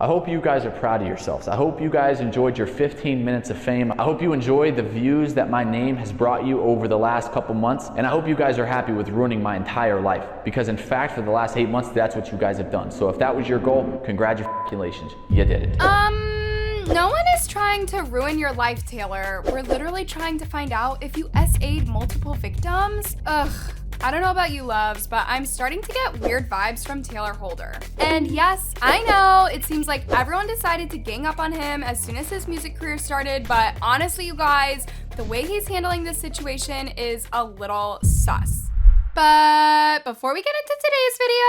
I hope you guys are proud of yourselves. I hope you guys enjoyed your 15 minutes of fame. I hope you enjoyed the views that my name has brought you over the last couple months. And I hope you guys are happy with ruining my entire life. Because in fact, for the last 8 months, that's what you guys have done. So if that was your goal, congratulations, you did it. No one is trying to ruin your life, Taylor. We're literally trying to find out if you SA'd multiple victims. Ugh. I don't know about you loves, but I'm starting to get weird vibes from Taylor Holder. And yes, I know it seems like everyone decided to gang up on him as soon as his music career started, but honestly, you guys, the way he's handling this situation is a little sus. But before we get into today's video,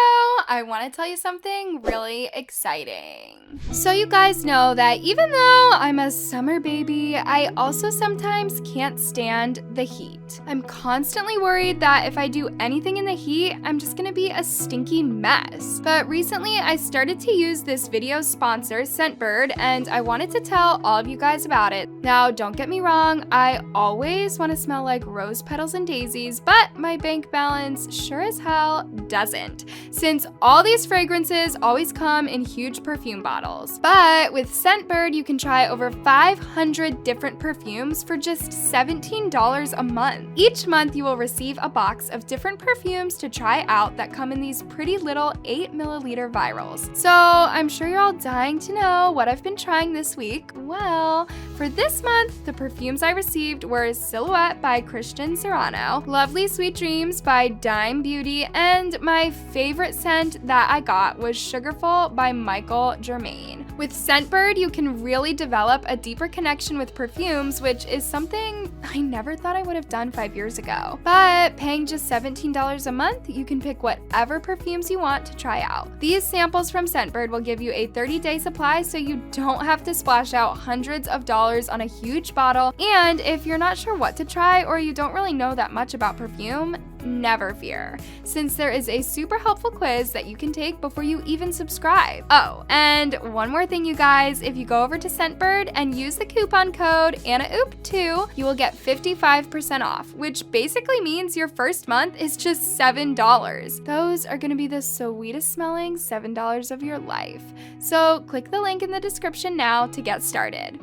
I want to tell you something really exciting. So you guys know that even though I'm a summer baby, I also sometimes can't stand the heat. I'm constantly worried that if I do anything in the heat, I'm just gonna be a stinky mess. But recently I started to use this video sponsor, Scentbird, and I wanted to tell all of you guys about it. Now, don't get me wrong, I always want to smell like rose petals and daisies, but my bank balance sure as hell doesn't, since all these fragrances always come in huge perfume bottles. But with Scentbird, you can try over 500 different perfumes for just $17 a month. Each month, you will receive a box of different perfumes to try out that come in these pretty little 8ml vials. So I'm sure you're all dying to know what I've been trying this week. Well, for this month, the perfumes I received were Silhouette by Christian Serrano, Lovely Sweet Dreams by Dime Beauty, and my favorite scent that I got was Sugarful by Michael Germain. With Scentbird, you can really develop a deeper connection with perfumes, which is something I never thought I would have done 5 years ago. But paying just $17 a month, you can pick whatever perfumes you want to try out. These samples from Scentbird will give you a 30-day supply, so you don't have to splash out hundreds of dollars on a huge bottle. And if you're not sure what to try or you don't really know that much about perfume, never fear, since there is a super helpful quiz that you can take before you even subscribe. Oh, and one more thing, you guys, if you go over to Scentbird and use the coupon code ANNAOOP2, you will get 55% off, which basically means your first month is just $7. Those are gonna be the sweetest smelling $7 of your life. So click the link in the description now to get started.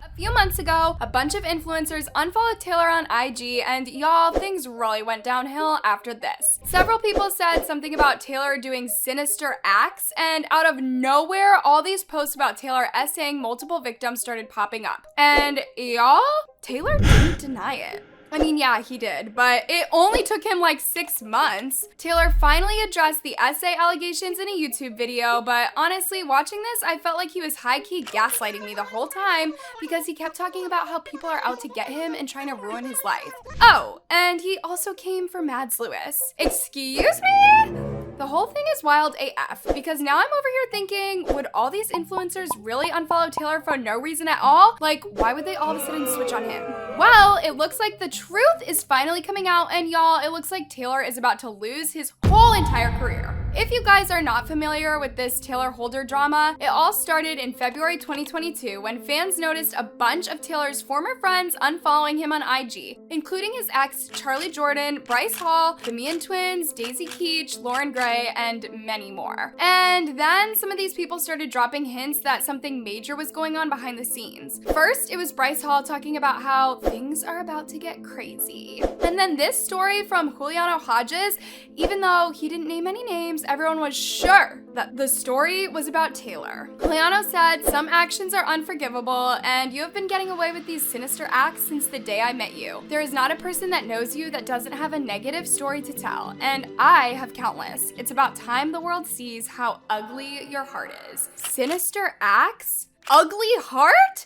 A few months ago, a bunch of influencers unfollowed Taylor on IG, and y'all, things really went downhill after this. Several people said something about Taylor doing sinister acts, and out of nowhere, all these posts about Taylor essaying multiple victims started popping up. And y'all, Taylor didn't deny it. I mean, yeah, he did, but it only took him like 6 months. Taylor finally addressed the essay allegations in a YouTube video, but honestly, watching this, I felt like he was high-key gaslighting me the whole time because he kept talking about how people are out to get him and trying to ruin his life. Oh, and he also came for Mads Lewis. Excuse me? The whole thing is wild AF, because now I'm over here thinking, would all these influencers really unfollow Taylor for no reason at all? Like, why would they all of a sudden switch on him? Well, it looks like the truth is finally coming out, and y'all, it looks like Taylor is about to lose his whole entire career. If you guys are not familiar with this Taylor Holder drama, it all started in February 2022 when fans noticed a bunch of Taylor's former friends unfollowing him on IG, including his ex Charlie Jordan, Bryce Hall, the Meehan twins, Daisy Keech, Lauren Gray, and many more. And then some of these people started dropping hints that something major was going on behind the scenes. First, it was Bryce Hall talking about how things are about to get crazy. And then this story from Juliano Hodges, even though he didn't name any names, everyone was sure that the story was about Taylor. Juliano said, "Some actions are unforgivable, and you have been getting away with these sinister acts since the day I met you. There is not a person that knows you that doesn't have a negative story to tell, and I have countless. It's about time the world sees how ugly your heart is." Sinister acts? Ugly heart?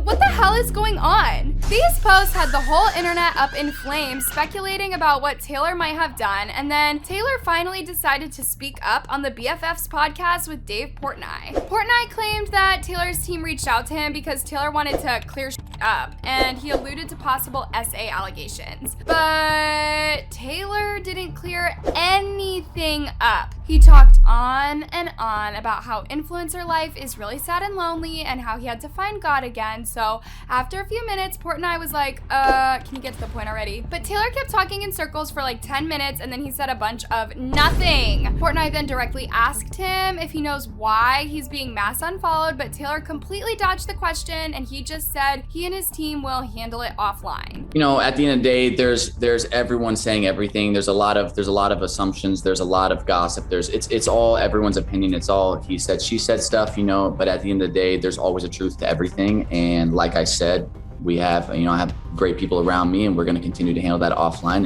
What the hell is going on? These posts had the whole internet up in flames, speculating about what Taylor might have done, and then Taylor finally decided to speak up on the BFFs podcast with Dave Portnoy. Portnoy claimed that Taylor's team reached out to him because Taylor wanted to clear up, and he alluded to possible SA allegations. But Taylor didn't clear anything up. He talked on and on about how influencer life is really sad and lonely and how he had to find God again. So after a few minutes, Portnoy was like, can you get to the point already? But Tayler kept talking in circles for like 10 minutes and then he said a bunch of nothing. Portnoy then directly asked him if he knows why he's being mass unfollowed, but Tayler completely dodged the question and he just said he and his team will handle it offline. You know, at the end of the day, there's everyone saying everything. There's a lot of assumptions. There's a lot of gossip. It's all everyone's opinion. It's all he said, she said stuff, you know, but at the end of the day, there's always a truth to everything. And like I said, I have great people around me and we're going to continue to handle that offline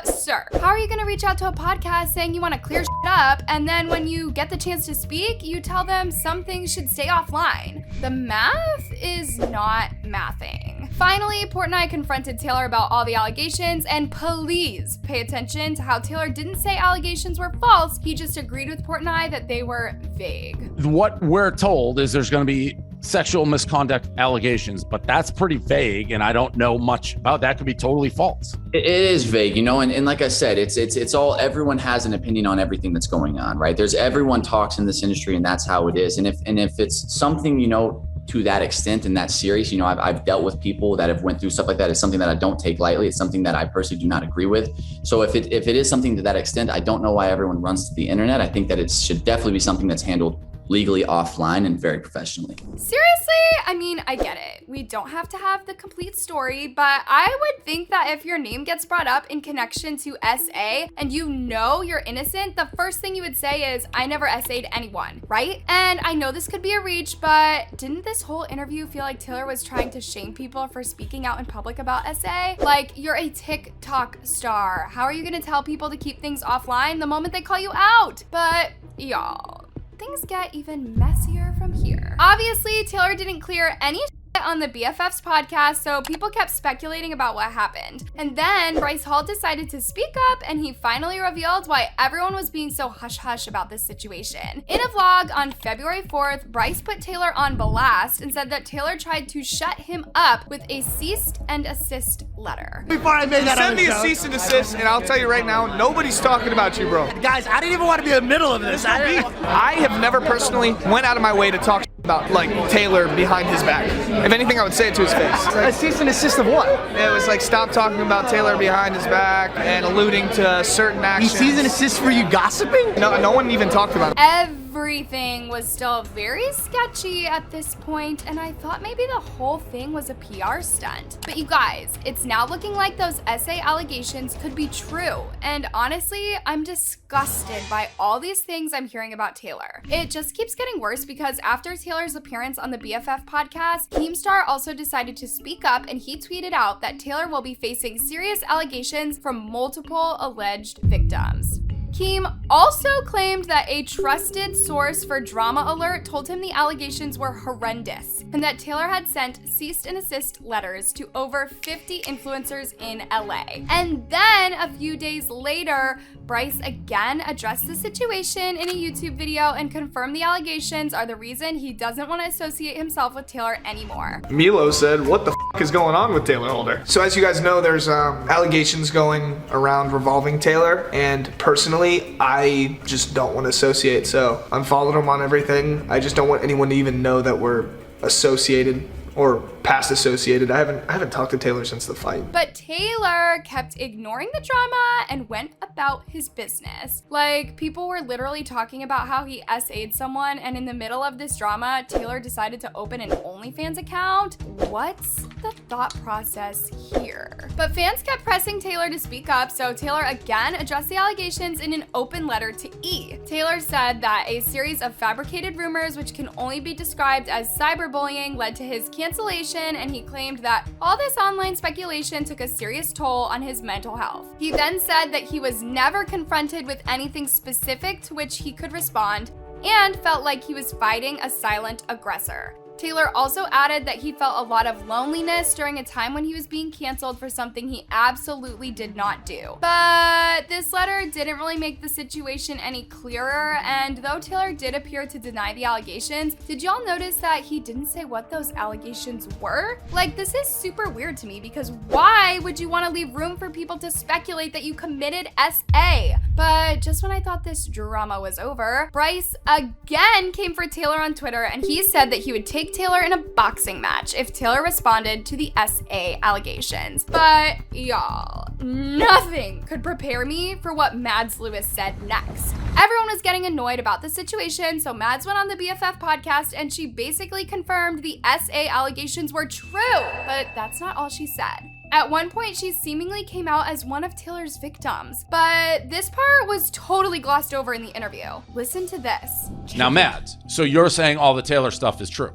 Sir, how are you going to reach out to a podcast saying you want to clear shit up and then when you get the chance to speak, you tell them some things should stay offline? The math is not mathing. Finally, Portnoy confronted Tayler about all the allegations, and please pay attention to how Tayler didn't say allegations were false, he just agreed with Portnoy that they were vague. What we're told is there's going to be sexual misconduct allegations, but that's pretty vague and I don't know much about that. Could be totally false. It is vague, you know, and like I said, it's all, everyone has an opinion on everything that's going on, right? Everyone talks in this industry and that's how it is. And if it's something, you know, to that extent and that serious, you know, I've dealt with people that have went through stuff like that. It's something that I don't take lightly. It's something that I personally do not agree with. So if it is something to that extent, I don't know why everyone runs to the internet. I think that it should definitely be something that's handled legally offline and very professionally. Seriously? I mean, I get it. We don't have to have the complete story, but I would think that if your name gets brought up in connection to SA and you know you're innocent, the first thing you would say is, I never SA'd anyone, right? And I know this could be a reach, but didn't this whole interview feel like Tayler was trying to shame people for speaking out in public about SA? Like, you're a TikTok star. How are you gonna tell people to keep things offline the moment they call you out? But y'all, things get even messier from here. Obviously, Tayler didn't clear any shit on the BFFs podcast, so people kept speculating about what happened. And then Bryce Hall decided to speak up and he finally revealed why everyone was being so hush-hush about this situation. In a vlog on February 4th, Bryce put Tayler on blast and said that Tayler tried to shut him up with a cease and assist letter. Before I made that, send me a cease and desist, and I'll tell you right now, nobody's talking about you, bro. Guys, I didn't even want to be in the middle of this. I have never personally went out of my way to talk about like Tayler behind his back. If anything, I would say it to his face. A cease and desist of what? It was like, stop talking about Tayler behind his back and alluding to certain actions. He cease and desist for you gossiping? No one even talked about it. Everything was still very sketchy at this point, and I thought maybe the whole thing was a PR stunt. But you guys, it's now looking like those SA allegations could be true, and honestly, I'm disgusted by all these things I'm hearing about Tayler. It just keeps getting worse because after Tayler's appearance on the BFF podcast, Keemstar also decided to speak up and he tweeted out that Tayler will be facing serious allegations from multiple alleged victims. Keem also claimed that a trusted source for Drama Alert told him the allegations were horrendous and that Tayler had sent cease and assist letters to over 50 influencers in LA. And then a few days later, Bryce again addressed the situation in a YouTube video and confirmed the allegations are the reason he doesn't want to associate himself with Tayler anymore. Milo said, what the f is going on with Tayler Holder? So as you guys know, there's allegations going around revolving Tayler, and personally, I just don't want to associate, so unfollowed him on everything. I just don't want anyone to even know that we're associated or past associated. I haven't talked to Tayler since the fight. But Tayler kept ignoring the drama and went about his business. Like, people were literally talking about how he SA'd someone, and in the middle of this drama, Tayler decided to open an OnlyFans account. What's the thought process here? But fans kept pressing Tayler to speak up, so Tayler again addressed the allegations in an open letter to E! Tayler said that a series of fabricated rumors, which can only be described as cyberbullying, led to his cancellation, and he claimed that all this online speculation took a serious toll on his mental health. He then said that he was never confronted with anything specific to which he could respond and felt like he was fighting a silent aggressor. Tayler also added that he felt a lot of loneliness during a time when he was being canceled for something he absolutely did not do. But this letter didn't really make the situation any clearer, and though Tayler did appear to deny the allegations, did y'all notice that he didn't say what those allegations were? Like, this is super weird to me because why would you want to leave room for people to speculate that you committed SA? But just when I thought this drama was over, Bryce again came for Tayler on Twitter, and he said that he would take Tayler in a boxing match if Tayler responded to the SA allegations. But y'all, nothing could prepare me for what Mads Lewis said next. Everyone was getting annoyed about the situation, so Mads went on the BFF podcast and she basically confirmed the SA allegations were true. But that's not all she said. At one point, she seemingly came out as one of Tayler's victims, but this part was totally glossed over in the interview. Listen to this. Now, Mads, so you're saying all the Tayler stuff is true?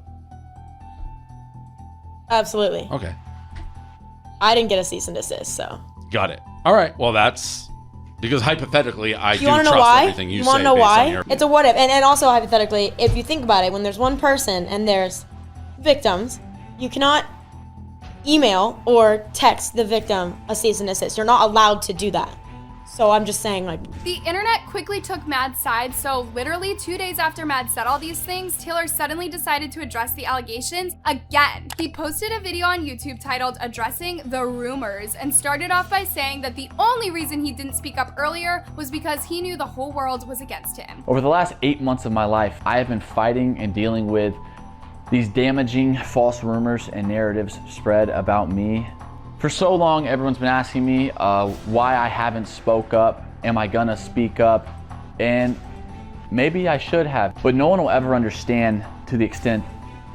Absolutely. Okay. I didn't get a cease and desist, so. Got it. All right. Well, that's because hypothetically, I do You want to trust know why? everything you want say to know based on why? your... It's a what if. And also hypothetically, if you think about it, when there's one person and there's victims, you cannot email or text the victim a cease and desist. You're not allowed to do that. So I'm just saying, like... The internet quickly took Mads' side, so literally 2 days after Mads said all these things, Tayler suddenly decided to address the allegations again. He posted a video on YouTube titled Addressing the Rumors and started off by saying that the only reason he didn't speak up earlier was because he knew the whole world was against him. Over the last 8 months of my life, I have been fighting and dealing with these damaging false rumors and narratives spread about me. For so long, everyone's been asking me why I haven't spoke up. Am I gonna speak up? And maybe I should have, but no one will ever understand to the extent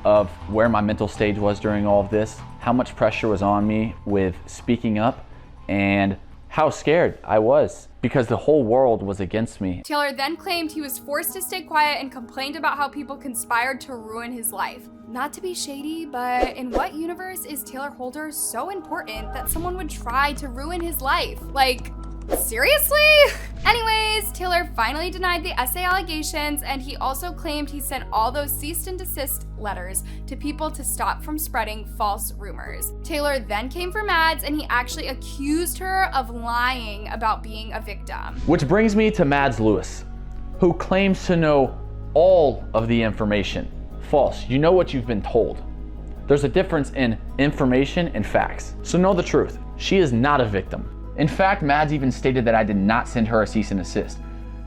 of where my mental stage was during all of this, how much pressure was on me with speaking up, and how scared I was because the whole world was against me. Tayler then claimed he was forced to stay quiet and complained about how people conspired to ruin his life. Not to be shady, but in what universe is Tayler Holder so important that someone would try to ruin his life? Like, seriously? Anyways, Tayler finally denied the SA allegations, and he also claimed he sent all those cease and desist letters to people to stop from spreading false rumors. Tayler then came for Mads, and he actually accused her of lying about being a victim. Which brings me to Mads Lewis, who claims to know all of the information. False. You know what you've been told. There's a difference in information and facts. So know the truth. She is not a victim. In fact, Mads even stated that I did not send her a cease and desist.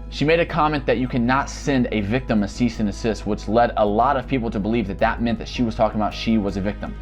She made a comment that you cannot send a victim a cease and desist, which led a lot of people to believe that that meant that she was talking about she was a victim.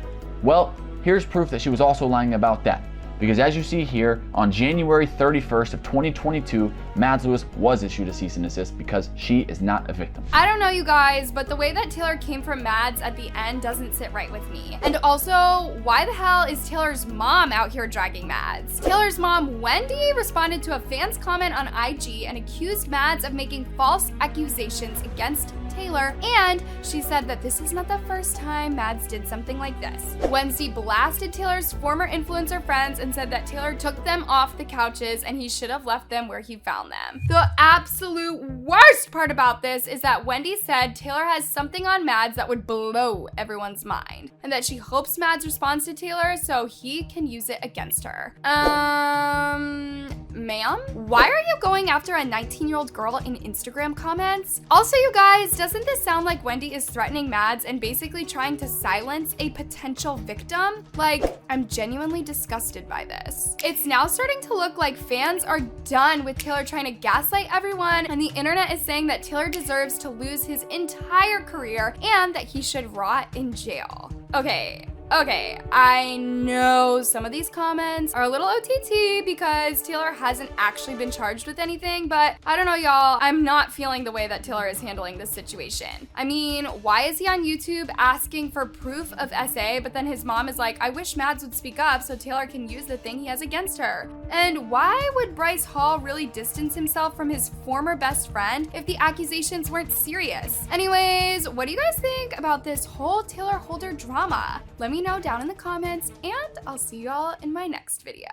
Well, here's proof that she was also lying about that. Because as you see here, on January 31st of 2022, Mads Lewis was issued a cease and desist because she is not a victim. I don't know, you guys, but the way that Tayler came for Mads at the end doesn't sit right with me. And also, why the hell is Taylor's mom out here dragging Mads? Taylor's mom, Wendy, responded to a fan's comment on IG and accused Mads of making false accusations against Tayler, and she said that this is not the first time Mads did something like this. Wednesday blasted Taylor's former influencer friends and said that Tayler took them off the couches and he should have left them where he found them. The absolute worst part about this is that Wendy said Tayler has something on Mads that would blow everyone's mind, and that she hopes Mads responds to Tayler so he can use it against her. Ma'am? Why are you going after a 19-year-old girl in Instagram comments? Also, you guys, doesn't this sound like Wendy is threatening Mads and basically trying to silence a potential victim? Like, I'm genuinely disgusted by this. It's now starting to look like fans are done with Tayler trying to gaslight everyone, and the internet is saying that Tayler deserves to lose his entire career and that he should rot in jail. Okay, I know some of these comments are a little OTT because Tayler hasn't actually been charged with anything, but I don't know, y'all. I'm not feeling the way that Tayler is handling this situation. I mean, why is he on YouTube asking for proof of SA, but then his mom is like, I wish Mads would speak up so Tayler can use the thing he has against her? And why would Bryce Hall really distance himself from his former best friend if the accusations weren't serious? Anyways, what do you guys think about this whole Tayler Holder drama? Let me know down in the comments, and I'll see y'all in my next video.